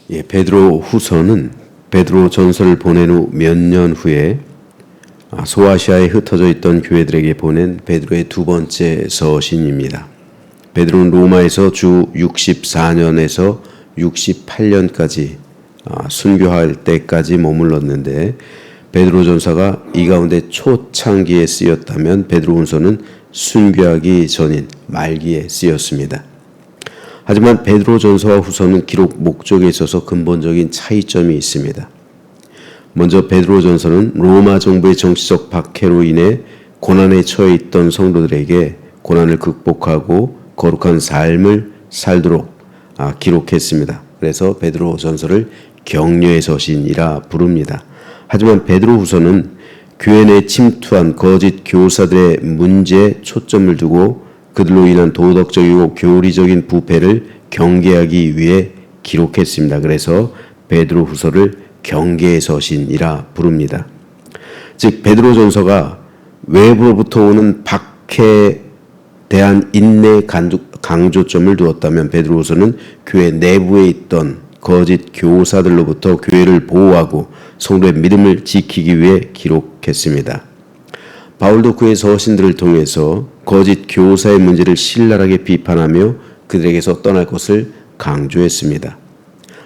베드로 후서는 베드로 전서를 보낸 후 몇 년 후에 소아시아에 흩어져 있던 교회들에게 보낸 베드로의 두 번째 서신입니다. 베드로는 로마에서 주 64년에서 68년까지 순교할 때까지 머물렀는데 베드로 전서가 이 가운데 초창기에 쓰였다면 베드로 후서는 순교하기 전인 말기에 쓰였습니다. 하지만 베드로 전서와 후서는 기록 목적에 있어서 근본적인 차이점이 있습니다. 먼저 베드로 전서는 로마 정부의 정치적 박해로 인해 고난에 처해 있던 성도들에게 고난을 극복하고 거룩한 삶을 살도록 기록했습니다. 그래서 베드로 전서를 격려의 서신이라 부릅니다. 하지만 베드로 후서는 교회 내에 침투한 거짓 교사들의 문제에 초점을 두고 그들로 인한 도덕적이고 교리적인 부패를 경계하기 위해 기록했습니다. 그래서 베드로 후서를 경계의 서신이라 부릅니다. 즉 베드로 전서가 외부로부터 오는 박해에 대한 인내의 강조점을 두었다면 베드로 후서는 교회 내부에 있던 거짓 교사들로부터 교회를 보호하고 성도의 믿음을 지키기 위해 기록했습니다. 바울도 그의 서신들을 통해서 거짓 교사의 문제를 신랄하게 비판하며 그들에게서 떠날 것을 강조했습니다.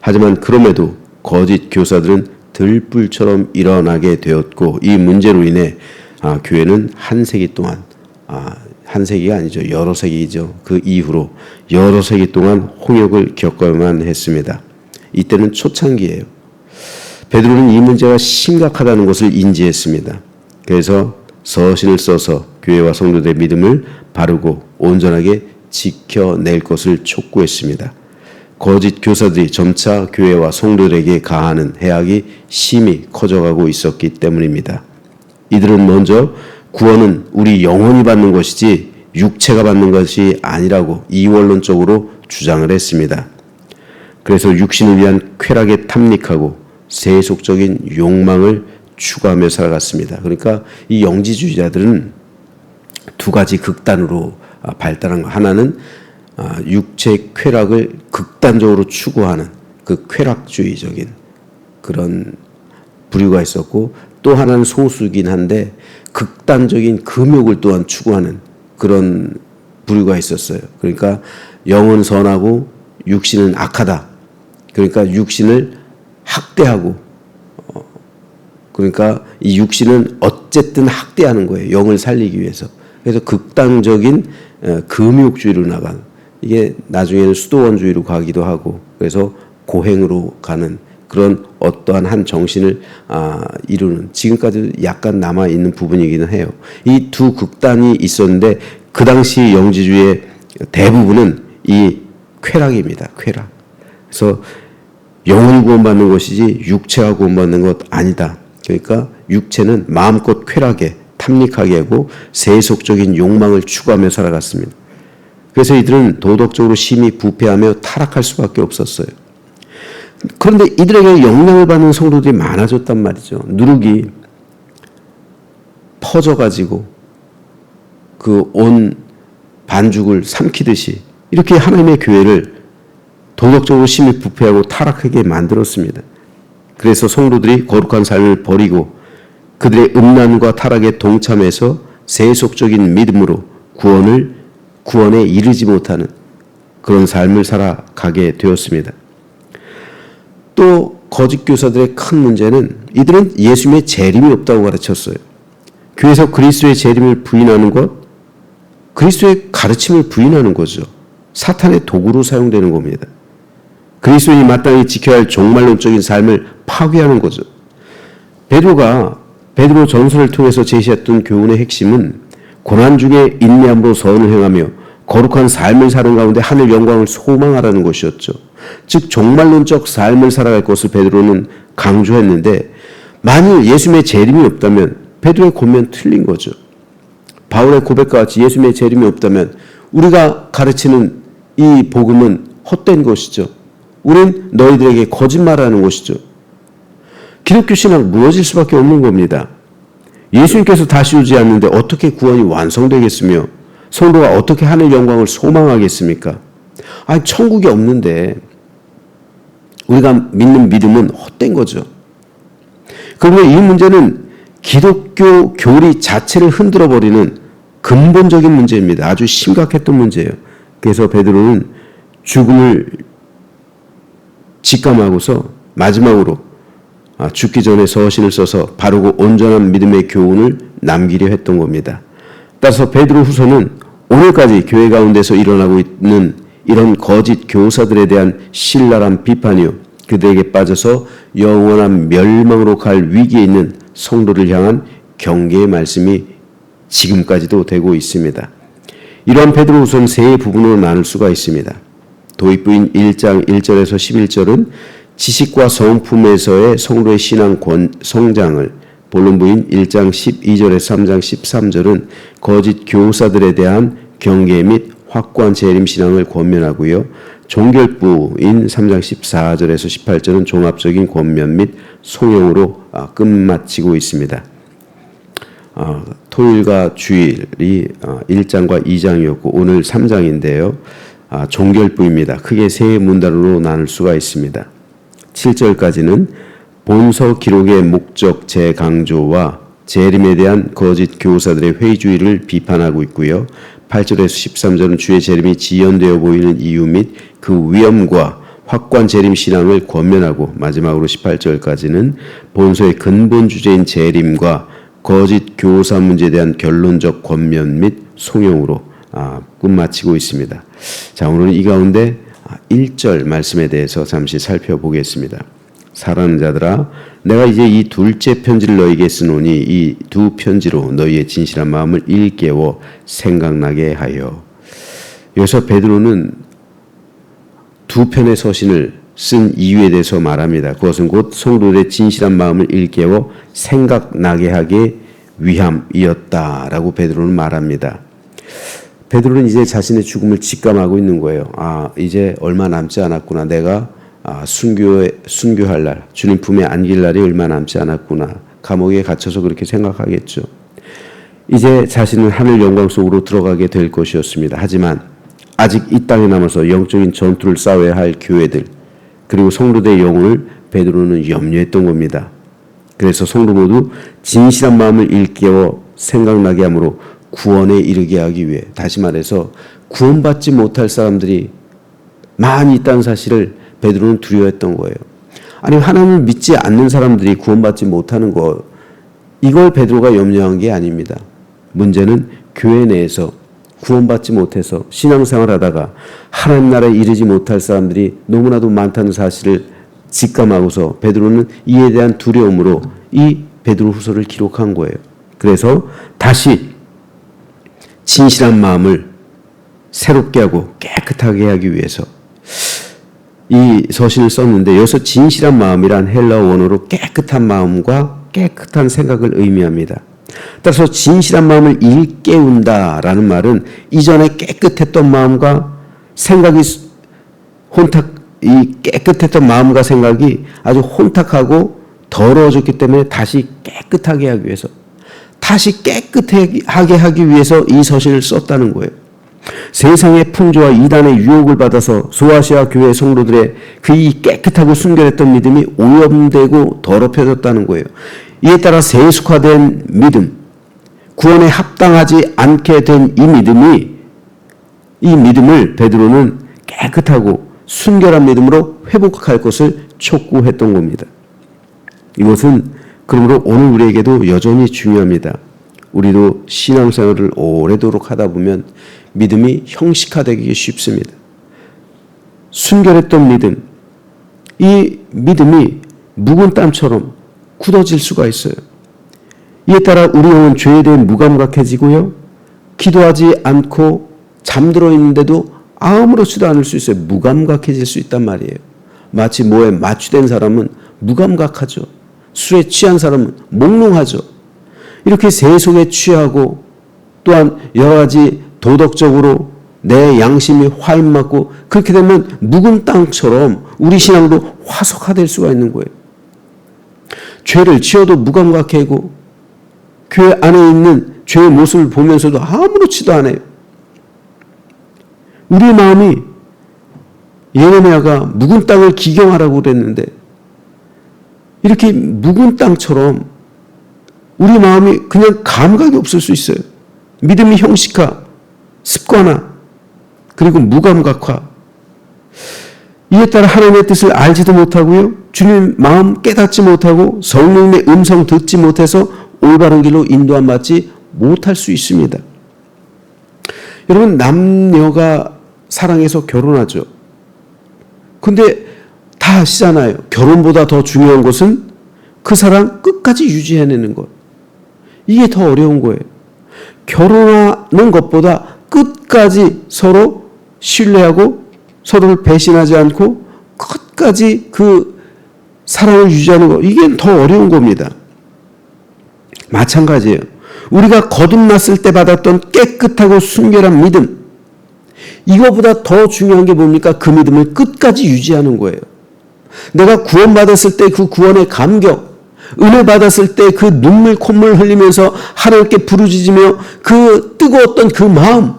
하지만 그럼에도 거짓 교사들은 들불처럼 일어나게 되었고 이 문제로 인해 교회는 한 세기 동안 한 세기가 아니죠. 여러 세기죠. 그 이후로 여러 세기 동안 홍역을 겪어야만 했습니다. 이때는 초창기예요. 베드로는 이 문제가 심각하다는 것을 인지했습니다. 그래서 서신을 써서 교회와 성도들의 믿음을 바르고 온전하게 지켜낼 것을 촉구했습니다. 거짓 교사들이 점차 교회와 성도들에게 가하는 해악이 심히 커져가고 있었기 때문입니다. 이들은 먼저 구원은 우리 영혼이 받는 것이지 육체가 받는 것이 아니라고 이원론적으로 주장을 했습니다. 그래서 육신을 위한 쾌락에 탐닉하고 세속적인 욕망을 추구하며 살아갔습니다. 그러니까 이 영지주의자들은 두 가지 극단으로 발달한 거. 하나는 육체 쾌락을 극단적으로 추구하는 그 쾌락주의적인 그런 부류가 있었고 또 하나는 소수긴 한데 극단적인 금욕을 또한 추구하는 그런 부류가 있었어요. 그러니까 영은 선하고 육신은 악하다. 그러니까 육신을 학대하고 그러니까 이 육신은 어쨌든 학대하는 거예요. 영을 살리기 위해서. 그래서 극단적인 금욕주의로 나가는 이게 나중에는 수도원주의로 가기도 하고 그래서 고행으로 가는 그런 어떠한 한 정신을 이루는 지금까지 약간 남아있는 부분이기는 해요. 이 두 극단이 있었는데 그 당시 영지주의의 대부분은 이 쾌락입니다. 쾌락. 그래서 영혼이 구원받는 것이지 육체가 구원받는 것 아니다. 그러니까 육체는 마음껏 쾌락에 탐닉하게 하고 세속적인 욕망을 추구하며 살아갔습니다. 그래서 이들은 도덕적으로 심히 부패하며 타락할 수밖에 없었어요. 그런데 이들에게 영향을 받는 성도들이 많아졌단 말이죠. 누룩이 퍼져가지고 그 온 반죽을 삼키듯이 이렇게 하나님의 교회를 도덕적으로 심히 부패하고 타락하게 만들었습니다. 그래서 성도들이 거룩한 삶을 버리고 그들의 음란과 타락에 동참해서 세속적인 믿음으로 구원에 이르지 못하는 그런 삶을 살아가게 되었습니다. 또 거짓 교사들의 큰 문제는 이들은 예수님의 재림이 없다고 가르쳤어요. 교회에서 그리스도의 재림을 부인하는 것, 그리스도의 가르침을 부인하는 거죠. 사탄의 도구로 사용되는 겁니다. 그리스도인이 마땅히 지켜야 할 종말론적인 삶을 파괴하는 거죠. 베드로 전서를 통해서 제시했던 교훈의 핵심은 고난 중에 인내함으로 선을 행하며 거룩한 삶을 사는 가운데 하늘 영광을 소망하라는 것이었죠. 즉 종말론적 삶을 살아갈 것을 베드로는 강조했는데 만일 예수님의 재림이 없다면 베드로의 고면 틀린 거죠. 바울의 고백과 같이 예수님의 재림이 없다면 우리가 가르치는 이 복음은 헛된 것이죠. 우린 너희들에게 거짓말하는 것이죠. 기독교 신앙 무너질 수밖에 없는 겁니다. 예수님께서 다시 오지 않는데 어떻게 구원이 완성되겠으며 성도가 어떻게 하늘 영광을 소망하겠습니까? 천국이 없는데 우리가 믿는 믿음은 헛된 거죠. 그런데 이 문제는 기독교 교리 자체를 흔들어버리는 근본적인 문제입니다. 아주 심각했던 문제예요. 그래서 베드로는 죽음을 직감하고서 마지막으로 죽기 전에 서신을 써서 바르고 온전한 믿음의 교훈을 남기려 했던 겁니다. 따라서 베드로 후서는 오늘까지 교회 가운데서 일어나고 있는 이런 거짓 교사들에 대한 신랄한 비판이요, 그들에게 빠져서 영원한 멸망으로 갈 위기에 있는 성도를 향한 경계의 말씀이 지금까지도 되고 있습니다. 이러한 베드로후서는 세 부분으로 나눌 수가 있습니다. 도입부인 1장 1절에서 11절은 지식과 성품에서의 성도의 신앙 성장을, 본론부인 1장 12절에서 3장 13절은 거짓 교사들에 대한 경계 및 확고한 재림 신앙을 권면하고요. 종결부인 3장 14절에서 18절은 종합적인 권면 및 송영으로 끝마치고 있습니다. 토요일과 주일이 1장과 2장이었고 오늘 3장인데요. 종결부입니다. 크게 세 문단으로 나눌 수가 있습니다. 7절까지는 본서 기록의 목적 재강조와 재림에 대한 거짓 교사들의 회의주의를 비판하고 있고요. 8절에서 13절은 주의 재림이 지연되어 보이는 이유 및 그 위험과 확고한 재림 신앙을 권면하고, 마지막으로 18절까지는 본서의 근본 주제인 재림과 거짓 교사 문제에 대한 결론적 권면 및 송영으로 끝마치고 있습니다. 자, 오늘은 이 가운데 1절 말씀에 대해서 잠시 살펴보겠습니다. 사랑하는 자들아, 내가 이제 이 둘째 편지를 너희에게 쓰노니 이 두 편지로 너희의 진실한 마음을 일깨워 생각나게 하여. 여기서 베드로는 두 편의 서신을 쓴 이유에 대해서 말합니다. 그것은 곧 성도들의 진실한 마음을 일깨워 생각나게 하기 위함이었다라고 베드로는 말합니다. 베드로는 이제 자신의 죽음을 직감하고 있는 거예요. 이제 얼마 남지 않았구나. 내가 순교할 날, 주님 품에 안길 날이 얼마 남지 않았구나. 감옥에 갇혀서 그렇게 생각하겠죠. 이제 자신은 하늘 영광 속으로 들어가게 될 것이었습니다. 하지만 아직 이 땅에 남아서 영적인 전투를 싸워야 할 교회들, 그리고 성도들의 영혼을 베드로는 염려했던 겁니다. 그래서 성도 모두 진실한 마음을 일깨워 생각나게 함으로 구원에 이르게 하기 위해, 다시 말해서 구원받지 못할 사람들이 많이 있다는 사실을 베드로는 두려워했던 거예요. 아니, 하나님을 믿지 않는 사람들이 구원받지 못하는 것, 이걸 베드로가 염려한 게 아닙니다. 문제는 교회 내에서 구원받지 못해서 신앙생활하다가 하나님 나라에 이르지 못할 사람들이 너무나도 많다는 사실을 직감하고서 베드로는 이에 대한 두려움으로 이 베드로 후서를 기록한 거예요. 그래서 다시 진실한 마음을 새롭게 하고 깨끗하게 하기 위해서 이 서신을 썼는데, 여기서 진실한 마음이란 헬라어 원어로 깨끗한 마음과 깨끗한 생각을 의미합니다. 따라서 진실한 마음을 일깨운다라는 말은 이전에 깨끗했던 마음과 생각이 이 깨끗했던 마음과 생각이 아주 혼탁하고 더러워졌기 때문에 다시 깨끗하게 하기 위해서, 다시 깨끗하게 하기 위해서 이 서신을 썼다는 거예요. 세상의 풍조와 이단의 유혹을 받아서 소아시아 교회 성도들의 그 이 깨끗하고 순결했던 믿음이 오염되고 더럽혀졌다는 거예요. 이에 따라 세속화된 믿음, 구원에 합당하지 않게 된 이 믿음을 베드로는 깨끗하고 순결한 믿음으로 회복할 것을 촉구했던 겁니다. 이것은 그러므로 오늘 우리에게도 여전히 중요합니다. 우리도 신앙생활을 오래도록 하다 보면 믿음이 형식화되기 쉽습니다. 순결했던 믿음, 이 믿음이 묵은 땀처럼 굳어질 수가 있어요. 이에 따라 우리 영은 죄에 대해 무감각해지고요, 기도하지 않고 잠들어 있는데도 아무렇지도 않을 수 있어요. 무감각해질 수 있단 말이에요. 마치 뭐에 마취된 사람은 무감각하죠. 술에 취한 사람은 몽롱하죠. 이렇게 세속에 취하고 또한 여러 가지 도덕적으로 내 양심이 화인맞고 그렇게 되면 묵은 땅처럼 우리 신앙도 화석화될 수가 있는 거예요. 죄를 지어도 무감각해고 교회 안에 있는 죄의 모습을 보면서도 아무렇지도 않아요. 우리의 마음이 예레미야가 묵은 땅을 기경하라고 그랬는데 이렇게 묵은 땅처럼 우리 마음이 그냥 감각이 없을 수 있어요. 믿음이 형식화, 습관화, 그리고 무감각화. 이에 따라 하나님의 뜻을 알지도 못하고요. 주님의 마음 깨닫지 못하고 성령의 음성 듣지 못해서 올바른 길로 인도함 받지 못할 수 있습니다. 여러분, 남녀가 사랑해서 결혼하죠. 근데 다 아시잖아요. 결혼보다 더 중요한 것은 그 사랑 끝까지 유지해내는 것. 이게 더 어려운 거예요. 결혼하는 것보다 끝까지 서로 신뢰하고 서로를 배신하지 않고 끝까지 그 사랑을 유지하는 것. 이게 더 어려운 겁니다. 마찬가지예요. 우리가 거듭났을 때 받았던 깨끗하고 순결한 믿음. 이거보다 더 중요한 게 뭡니까? 그 믿음을 끝까지 유지하는 거예요. 내가 구원받았을 때 그 구원의 감격, 은혜 받았을 때 그 눈물 콧물 흘리면서 하나님께 부르짖으며 그 뜨거웠던 그 마음,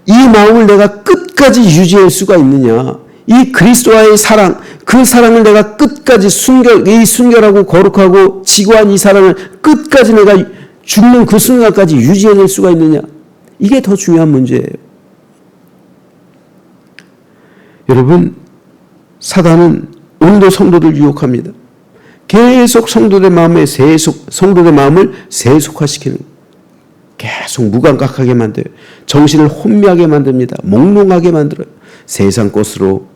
이 마음을 내가 끝까지 유지할 수가 있느냐? 이 그리스도와의 사랑, 그 사랑을 내가 끝까지 이 순결하고 거룩하고 지고한 이 사랑을 끝까지 내가 죽는 그 순간까지 유지해낼 수가 있느냐? 이게 더 중요한 문제예요. 여러분, 사단은 오늘도 성도들 유혹합니다. 계속 성도들의 마음을 세속화시키는 거예요. 계속 무감각하게 만들어요. 정신을 혼미하게 만듭니다. 몽롱하게 만들어요. 세상 것으로,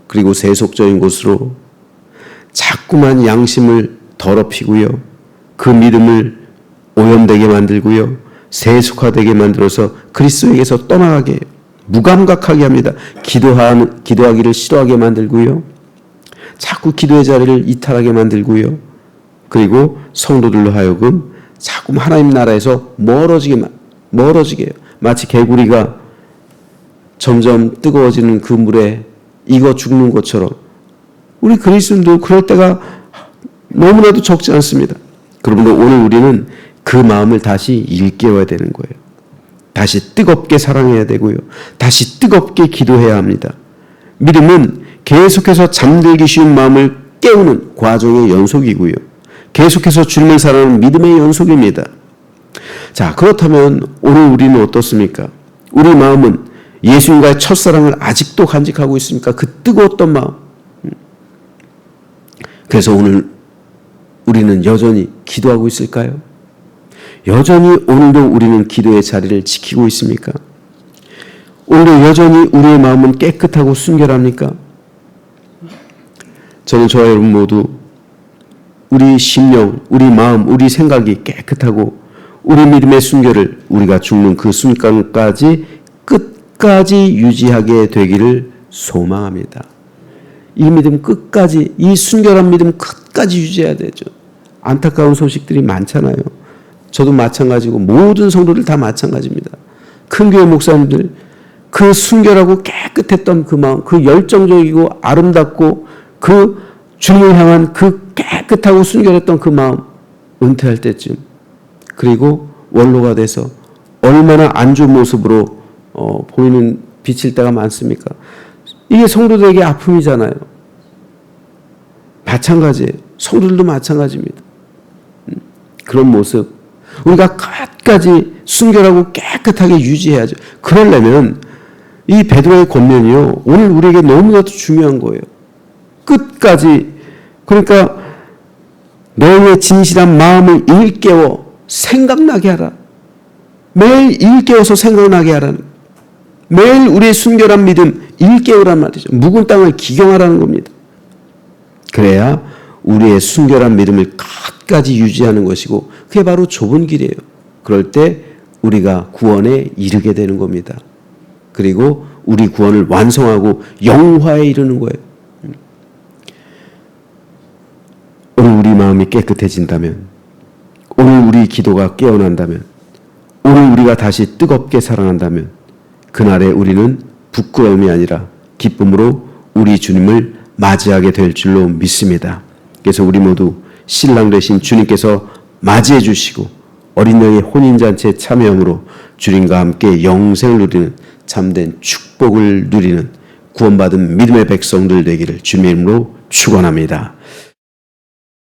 그리고 세속적인 것으로 자꾸만 양심을 더럽히고요. 그 믿음을 오염되게 만들고요. 세속화되게 만들어서 그리스도에게서 떠나가게 해요. 무감각하게 합니다. 기도하기를 싫어하게 만들고요. 자꾸 기도의 자리를 이탈하게 만들고요. 그리고 성도들로 하여금 자꾸 하나님 나라에서 멀어지게 해요. 마치 개구리가 점점 뜨거워지는 그 물에 익어 죽는 것처럼 우리 그리스도인도 그럴 때가 너무나도 적지 않습니다. 그러므로 오늘 우리는 그 마음을 다시 일깨워야 되는 거예요. 다시 뜨겁게 사랑해야 되고요. 다시 뜨겁게 기도해야 합니다. 믿음은 계속해서 잠들기 쉬운 마음을 깨우는 과정의 연속이고요. 계속해서 주님을 사랑하는 믿음의 연속입니다. 자, 그렇다면 오늘 우리는 어떻습니까? 우리 마음은 예수님과의 첫사랑을 아직도 간직하고 있습니까? 그 뜨거웠던 마음. 그래서 오늘 우리는 여전히 기도하고 있을까요? 여전히 오늘도 우리는 기도의 자리를 지키고 있습니까? 오늘도 여전히 우리의 마음은 깨끗하고 순결합니까? 저는 저와 여러분 모두 우리 심령, 우리 마음, 우리 생각이 깨끗하고 우리 믿음의 순결을 우리가 죽는 그 순간까지 끝까지 유지하게 되기를 소망합니다. 이 믿음 끝까지, 이 순결한 믿음 끝까지 유지해야 되죠. 안타까운 소식들이 많잖아요. 저도 마찬가지고 모든 성도들 다 마찬가지입니다. 큰 교회 목사님들 그 순결하고 깨끗했던 그 마음, 그 열정적이고 아름답고 그 주님을 향한 그 깨끗하고 순결했던 그 마음 은퇴할 때쯤, 그리고 원로가 돼서 얼마나 안 좋은 모습으로 비칠 때가 많습니까? 이게 성도들에게 아픔이잖아요. 마찬가지예요. 성도들도 마찬가지입니다. 그런 모습 우리가 끝까지 순결하고 깨끗하게 유지해야죠. 그러려면 이 베드로의 권면이요, 오늘 우리에게 너무나도 중요한 거예요. 끝까지, 그러니까 너의 진실한 마음을 일깨워 생각나게 하라. 매일 일깨워서 생각나게 하라는, 매일 우리의 순결한 믿음 일깨우란 말이죠. 묵은 땅을 기경하라는 겁니다. 그래야 우리의 순결한 믿음을 끝까지 유지하는 것이고, 그게 바로 좁은 길이에요. 그럴 때 우리가 구원에 이르게 되는 겁니다. 그리고 우리 구원을 완성하고 영화에 이르는 거예요. 오늘 우리 마음이 깨끗해진다면, 오늘 우리 기도가 깨어난다면, 오늘 우리가 다시 뜨겁게 사랑한다면, 그날에 우리는 부끄러움이 아니라 기쁨으로 우리 주님을 맞이하게 될 줄로 믿습니다. 그래서 우리 모두 신랑 되신 주님께서 맞이해 주시고 어린 양의 혼인잔치에 참여함으로 주님과 함께 영생을 누리는 참된 축복을 누리는 구원받은 믿음의 백성들 되기를 주님의 이름으로 축원합니다.